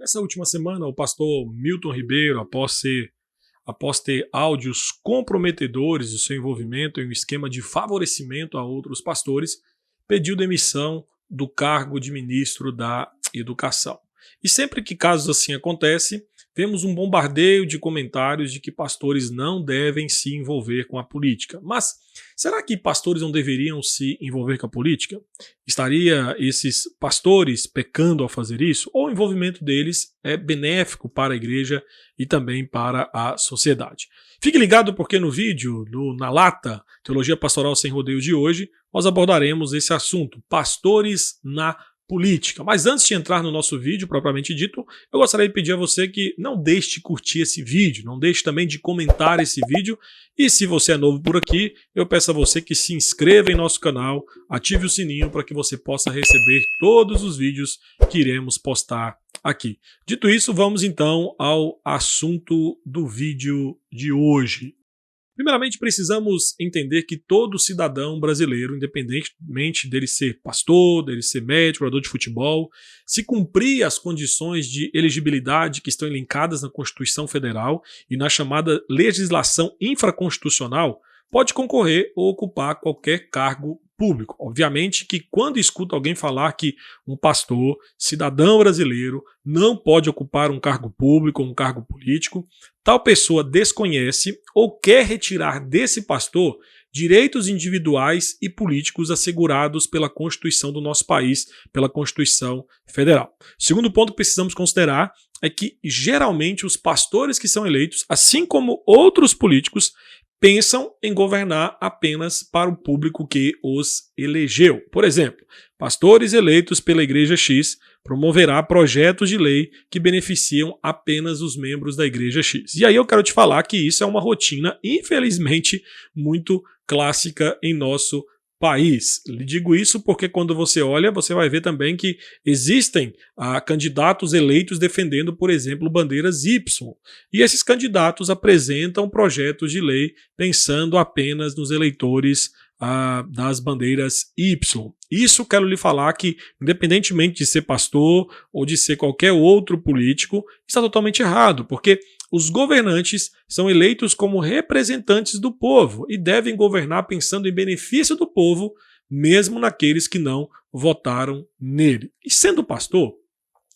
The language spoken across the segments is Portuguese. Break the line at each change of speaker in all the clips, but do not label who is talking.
Nessa última semana, o pastor Milton Ribeiro, após ter áudios comprometedores de seu envolvimento em um esquema de favorecimento a outros pastores, pediu demissão do cargo de ministro da Educação. E sempre que casos assim acontecem, vemos um bombardeio de comentários de que pastores não devem se envolver com a política. Mas será que pastores não deveriam se envolver com a política? Estaria esses pastores pecando ao fazer isso? Ou o envolvimento deles é benéfico para a igreja e também para a sociedade? Fique ligado porque no vídeo, Na Lata, Teologia Pastoral Sem Rodeio de hoje, nós abordaremos esse assunto, pastores na política. Mas antes de entrar no nosso vídeo propriamente dito, eu gostaria de pedir a você que não deixe de curtir esse vídeo, não deixe também de comentar esse vídeo, e se você é novo por aqui, eu peço a você que se inscreva em nosso canal, ative o sininho para que você possa receber todos os vídeos que iremos postar aqui. Dito isso, vamos então ao assunto do vídeo de hoje. Primeiramente, precisamos entender que todo cidadão brasileiro, independentemente dele ser pastor, dele ser médico, jogador de futebol, se cumprir as condições de elegibilidade que estão elencadas na Constituição Federal e na chamada legislação infraconstitucional, pode concorrer ou ocupar qualquer cargo público. Obviamente que quando escuta alguém falar que um pastor, cidadão brasileiro, não pode ocupar um cargo público ou um cargo político, tal pessoa desconhece ou quer retirar desse pastor direitos individuais e políticos assegurados pela Constituição do nosso país, pela Constituição Federal. O segundo ponto que precisamos considerar é que, geralmente, os pastores que são eleitos, assim como outros políticos, pensam em governar apenas para o público que os elegeu. Por exemplo, pastores eleitos pela Igreja X promoverá projetos de lei que beneficiam apenas os membros da Igreja X. E aí eu quero te falar que isso é uma rotina, infelizmente, muito clássica em nosso país. Lhe digo isso porque quando você olha, você vai ver também que existem candidatos eleitos defendendo, por exemplo, bandeiras Y. E esses candidatos apresentam projetos de lei pensando apenas nos eleitores das bandeiras Y. Isso quero lhe falar que, independentemente de ser pastor ou de ser qualquer outro político, está totalmente errado, porque os governantes são eleitos como representantes do povo e devem governar pensando em benefício do povo, mesmo naqueles que não votaram nele. E sendo pastor,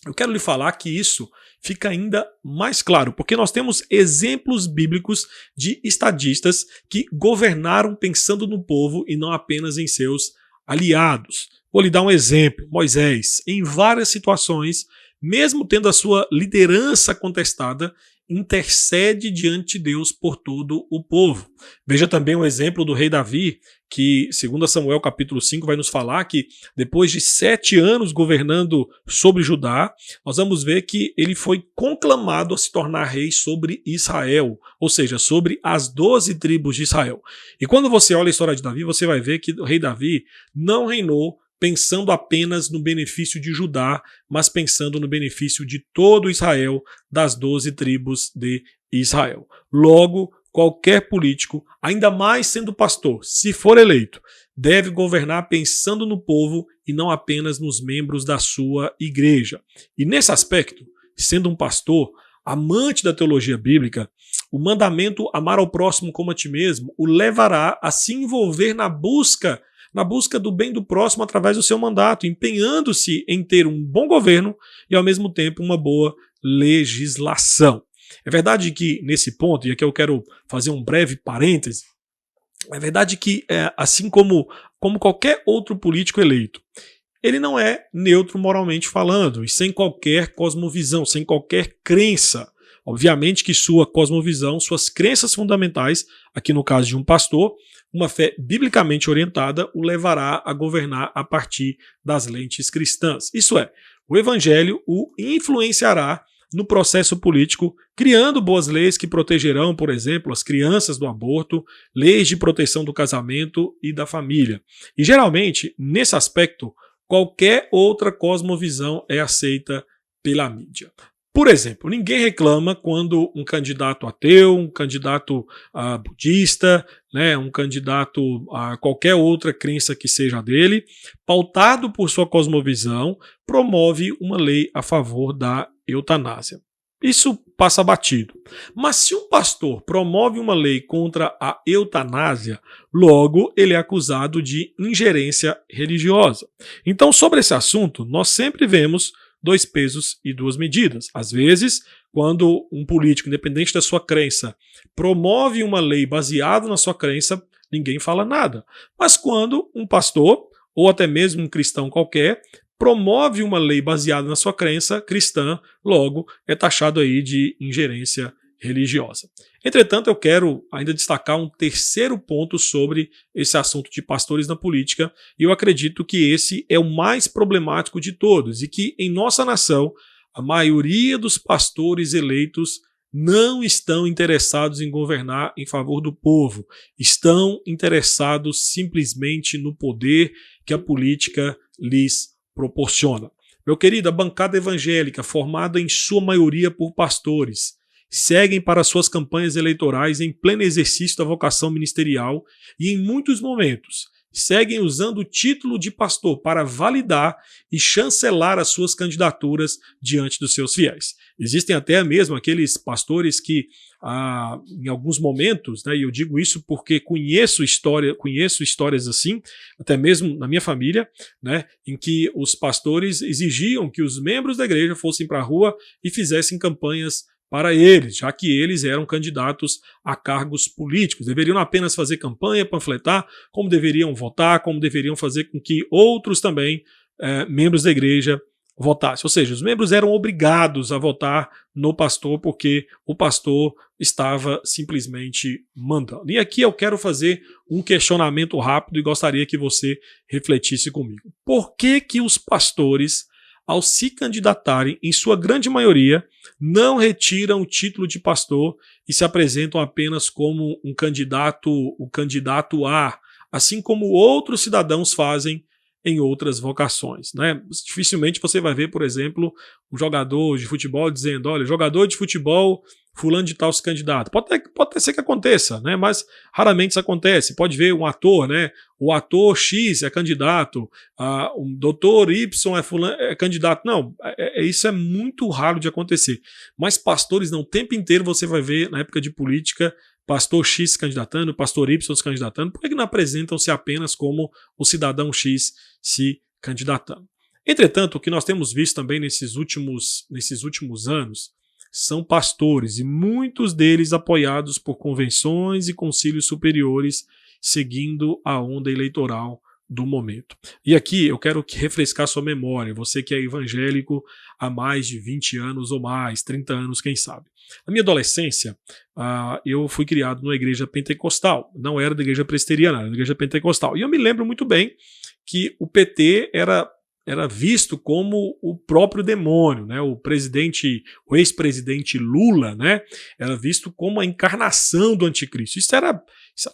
eu quero lhe falar que isso fica ainda mais claro, porque nós temos exemplos bíblicos de estadistas que governaram pensando no povo e não apenas em seus aliados. Vou lhe dar um exemplo. Moisés, em várias situações, mesmo tendo a sua liderança contestada, intercede diante de Deus por todo o povo. Veja também o exemplo do rei Davi, que, segundo Samuel capítulo 5, vai nos falar que depois de 7 anos governando sobre Judá, nós vamos ver que ele foi conclamado a se tornar rei sobre Israel, ou seja, sobre as 12 tribos de Israel. E quando você olha a história de Davi, você vai ver que o rei Davi não reinou pensando apenas no benefício de Judá, mas pensando no benefício de todo Israel, das 12 tribos de Israel. Logo, qualquer político, ainda mais sendo pastor, se for eleito, deve governar pensando no povo e não apenas nos membros da sua igreja. E nesse aspecto, sendo um pastor, amante da teologia bíblica, o mandamento amar ao próximo como a ti mesmo o levará a se envolver na busca do bem do próximo através do seu mandato, empenhando-se em ter um bom governo e, ao mesmo tempo, uma boa legislação. É verdade que, nesse ponto, e aqui eu quero fazer um breve parêntese, é verdade que, assim como qualquer outro político eleito, ele não é neutro moralmente falando, e sem qualquer cosmovisão, sem qualquer crença. Obviamente que sua cosmovisão, suas crenças fundamentais, aqui no caso de um pastor, uma fé biblicamente orientada o levará a governar a partir das lentes cristãs. Isso é, o evangelho o influenciará no processo político, criando boas leis que protegerão, por exemplo, as crianças do aborto, leis de proteção do casamento e da família. E geralmente, nesse aspecto, qualquer outra cosmovisão é aceita pela mídia. Por exemplo, ninguém reclama quando um candidato ateu, um candidato budista, um candidato a qualquer outra crença que seja dele, pautado por sua cosmovisão, promove uma lei a favor da eutanásia. Isso passa batido. Mas se um pastor promove uma lei contra a eutanásia, logo ele é acusado de ingerência religiosa. Então, sobre esse assunto, nós sempre vemos dois pesos e duas medidas. Às vezes, quando um político, independente da sua crença, promove uma lei baseada na sua crença, ninguém fala nada. Mas quando um pastor, ou até mesmo um cristão qualquer, promove uma lei baseada na sua crença cristã, logo é taxado aí de ingerência religiosa. Entretanto, eu quero ainda destacar um terceiro ponto sobre esse assunto de pastores na política, e eu acredito que esse é o mais problemático de todos, e que em nossa nação, a maioria dos pastores eleitos não estão interessados em governar em favor do povo, estão interessados simplesmente no poder que a política lhes proporciona. Meu querido, a bancada evangélica, formada em sua maioria por pastores, seguem para suas campanhas eleitorais em pleno exercício da vocação ministerial e, em muitos momentos, seguem usando o título de pastor para validar e chancelar as suas candidaturas diante dos seus fiéis. Existem até mesmo aqueles pastores que, em alguns momentos, né, e eu digo isso porque conheço histórias assim, até mesmo na minha família, né, em que os pastores exigiam que os membros da igreja fossem para a rua e fizessem campanhas para eles, já que eles eram candidatos a cargos políticos. Deveriam não apenas fazer campanha, panfletar, como deveriam votar, como deveriam fazer com que outros também, membros da igreja, votassem. Ou seja, os membros eram obrigados a votar no pastor porque o pastor estava simplesmente mandando. E aqui eu quero fazer um questionamento rápido e gostaria que você refletisse comigo. Por que que os pastores, ao se candidatarem, em sua grande maioria, não retiram o título de pastor e se apresentam apenas como o candidato A, assim como outros cidadãos fazem em outras vocações, né? Dificilmente você vai ver, por exemplo, um jogador de futebol dizendo, olha, jogador de futebol fulano de tal se candidato. Pode até ser que aconteça, né? Mas raramente isso acontece. Pode ver um ator, né? O ator X é candidato, o doutor Y é candidato. Não, isso é muito raro de acontecer. Mas pastores, não, o tempo inteiro você vai ver, na época de política, pastor X se candidatando, pastor Y se candidatando. Por que não apresentam-se apenas como o cidadão X se candidatando? Entretanto, o que nós temos visto também nesses últimos anos são pastores, e muitos deles apoiados por convenções e concílios superiores, seguindo a onda eleitoral do momento. E aqui eu quero refrescar sua memória, você que é evangélico há mais de 20 anos ou mais, 30 anos, quem sabe. Na minha adolescência, eu fui criado numa igreja pentecostal, não era da igreja presbiteriana, era da igreja pentecostal. E eu me lembro muito bem que o PT era visto como o próprio demônio, né? O ex-presidente Lula, né? Era visto como a encarnação do anticristo. Isso era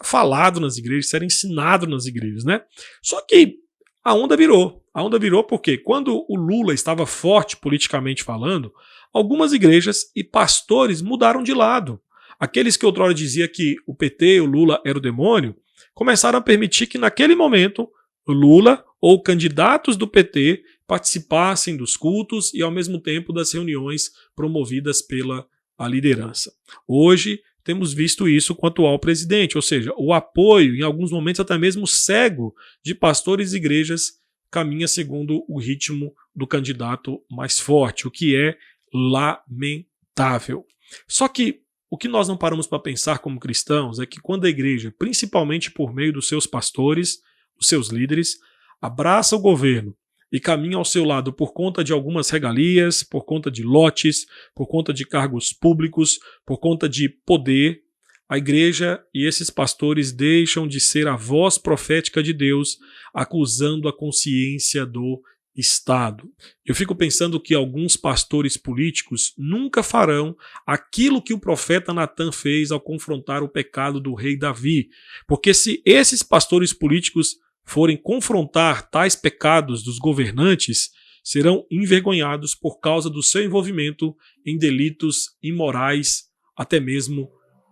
falado nas igrejas, isso era ensinado nas igrejas, né? Só que a onda virou. A onda virou porque quando o Lula estava forte politicamente falando, algumas igrejas e pastores mudaram de lado. Aqueles que outrora diziam que o PT, o Lula, era o demônio, começaram a permitir que naquele momento o Lula ou candidatos do PT participassem dos cultos e ao mesmo tempo das reuniões promovidas pela liderança. Hoje temos visto isso com o atual presidente, ou seja, o apoio, em alguns momentos até mesmo cego, de pastores e igrejas caminha segundo o ritmo do candidato mais forte, o que é lamentável. Só que o que nós não paramos para pensar como cristãos é que quando a igreja, principalmente por meio dos seus pastores, dos seus líderes, abraça o governo e caminha ao seu lado por conta de algumas regalias, por conta de lotes, por conta de cargos públicos, por conta de poder, a igreja e esses pastores deixam de ser a voz profética de Deus, acusando a consciência do Estado. Eu fico pensando que alguns pastores políticos nunca farão aquilo que o profeta Natan fez ao confrontar o pecado do rei Davi, porque se esses pastores políticos forem confrontar tais pecados dos governantes, serão envergonhados por causa do seu envolvimento em delitos imorais, até mesmo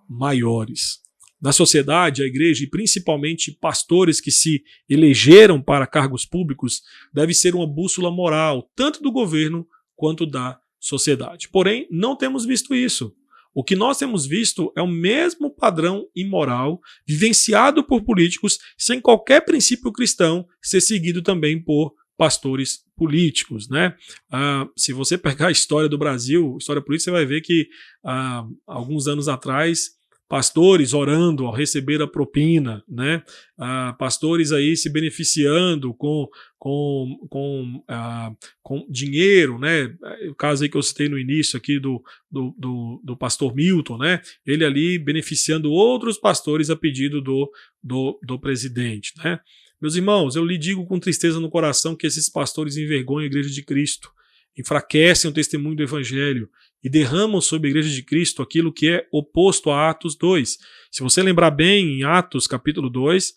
maiores. Na sociedade, a igreja e principalmente pastores que se elegeram para cargos públicos deve ser uma bússola moral, tanto do governo quanto da sociedade. Porém, não temos visto isso. O que nós temos visto é o mesmo padrão imoral vivenciado por políticos sem qualquer princípio cristão ser seguido também por pastores políticos, né? Se você pegar a história do Brasil, história política, você vai ver que alguns anos atrás pastores orando ao receber a propina, né? Pastores aí se beneficiando com dinheiro, né? O caso aí que eu citei no início aqui do pastor Milton, né? Ele ali beneficiando outros pastores a pedido do presidente, né? Meus irmãos, eu lhe digo com tristeza no coração que esses pastores envergonham a Igreja de Cristo, enfraquecem o testemunho do Evangelho e derramam sobre a Igreja de Cristo aquilo que é oposto a Atos 2. Se você lembrar bem, em Atos capítulo 2,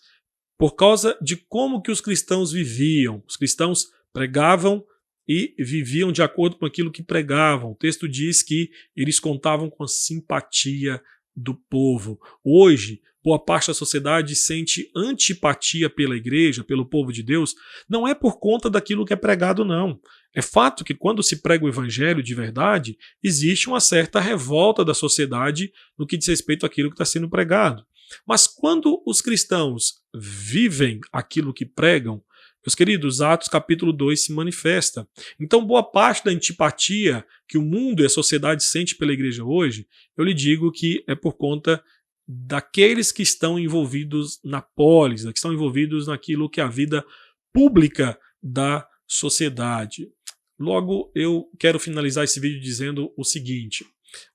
por causa de como que os cristãos viviam, os cristãos pregavam e viviam de acordo com aquilo que pregavam. O texto diz que eles contavam com a simpatia do povo. Hoje, boa parte da sociedade sente antipatia pela igreja, pelo povo de Deus, não é por conta daquilo que é pregado, não. É fato que quando se prega o evangelho de verdade, existe uma certa revolta da sociedade no que diz respeito àquilo que está sendo pregado. Mas quando os cristãos vivem aquilo que pregam, meus queridos, Atos capítulo 2 se manifesta. Então, boa parte da antipatia que o mundo e a sociedade sente pela igreja hoje, eu lhe digo que é por conta daqueles que estão envolvidos na polis, que estão envolvidos naquilo que é a vida pública da sociedade. Logo, eu quero finalizar esse vídeo dizendo o seguinte: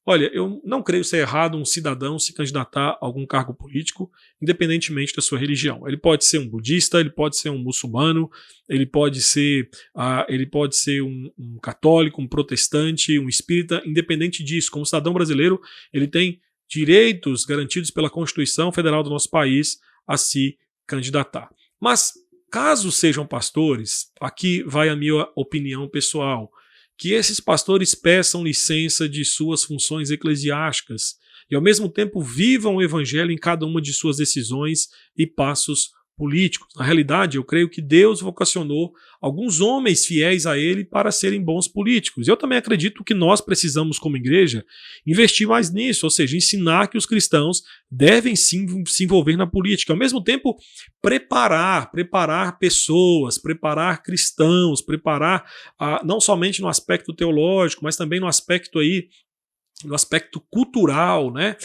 olha, eu não creio ser errado um cidadão se candidatar a algum cargo político, independentemente da sua religião. Ele pode ser um budista, ele pode ser um muçulmano, ele pode ser um católico, um protestante, um espírita, independente disso. Como cidadão brasileiro, ele tem direitos garantidos pela Constituição Federal do nosso país a se candidatar. Mas, caso sejam pastores, aqui vai a minha opinião pessoal, que esses pastores peçam licença de suas funções eclesiásticas e, ao mesmo tempo, vivam o evangelho em cada uma de suas decisões e passos políticos. Na realidade, eu creio que Deus vocacionou alguns homens fiéis a Ele para serem bons políticos. Eu também acredito que nós precisamos, como igreja, investir mais nisso, ou seja, ensinar que os cristãos devem sim se envolver na política. Ao mesmo tempo, preparar pessoas, preparar cristãos, preparar não somente no aspecto teológico, mas também no aspecto cultural, né?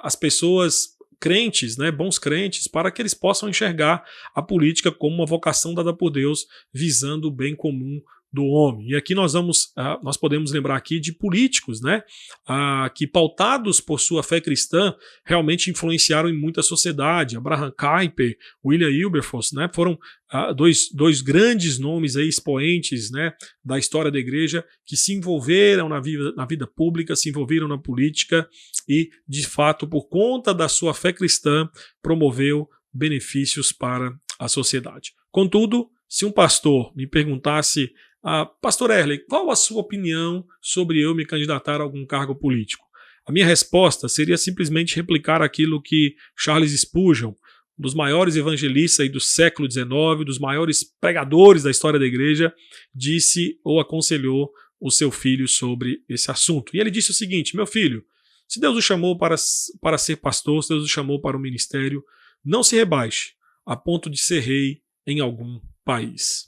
As pessoas crentes, né, bons crentes, para que eles possam enxergar a política como uma vocação dada por Deus, visando o bem comum do homem. E aqui nós podemos lembrar aqui de políticos, né, que pautados por sua fé cristã realmente influenciaram em muita sociedade. Abraham Kuyper, William Wilberforce, né, foram dois grandes nomes aí, expoentes, né, da história da igreja, que se envolveram na vida pública, se envolveram na política e, de fato, por conta da sua fé cristã, promoveu benefícios para a sociedade. Contudo, se um pastor me perguntasse: Pastor Erley, qual a sua opinião sobre eu me candidatar a algum cargo político? A minha resposta seria simplesmente replicar aquilo que Charles Spurgeon, um dos maiores evangelistas aí do século XIX, dos maiores pregadores da história da igreja, disse ou aconselhou o seu filho sobre esse assunto. E ele disse o seguinte: meu filho, se Deus o chamou para ser pastor, se Deus o chamou para o ministério, não se rebaixe a ponto de ser rei em algum país.